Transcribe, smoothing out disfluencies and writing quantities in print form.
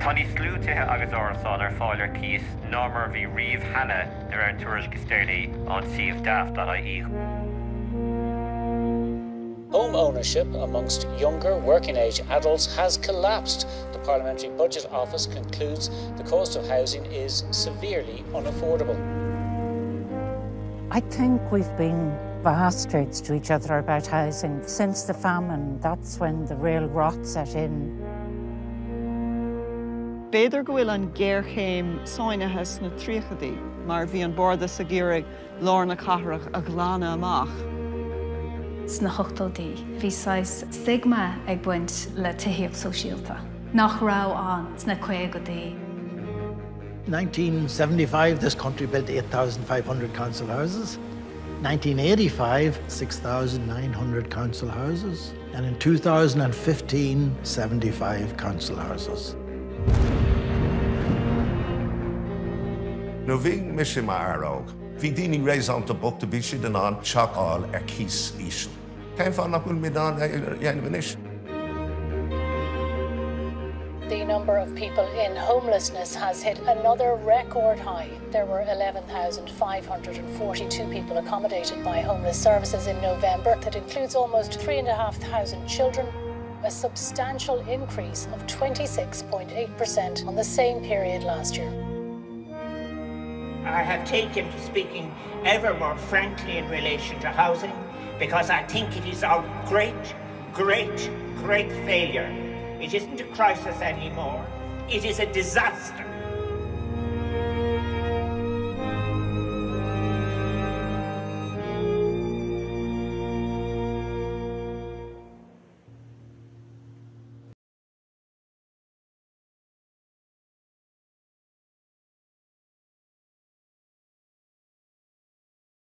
Tani slúte agus árasáin fáilir cís námar bhí riamh hannah ar an tuairis Gistérnaí an siomh-daft.ie. Home ownership amongst younger working-age adults has collapsed. The Parliamentary Budget Office concludes the cost of housing is severely unaffordable. I think we've been bastards to each other about housing. Since the famine, that's when the real rot set in. Beidir go bhfuil an Géarchéim sáinnithe sna tríochtaí, mar bhí an borda sa gcéireadh lárna cathrach a glána amach. Sna hochtódaí, bhí sais stigma ag buint le tithíocht sosialta. Nach rá an sna cuaigadaí. 1975, this country built 8,500 council houses. 1985, 6,900 council houses. And in 2015, 75 council houses. No bhín mis sem aróg. Bhí daoine réasánta bugta bhí siad an scéal ar cís ísl. Céim fáil nach bhfuil midán dhéanamh inis. The number of people in homelessness has hit another record high. There were 11,542 people accommodated by homeless services in November. That includes almost 3,500 children, a substantial increase of 26.8% on the same period last year. I have taken to speaking ever more frankly in relation to housing because I think it is our great failure. It isn't a crisis anymore. It is a disaster.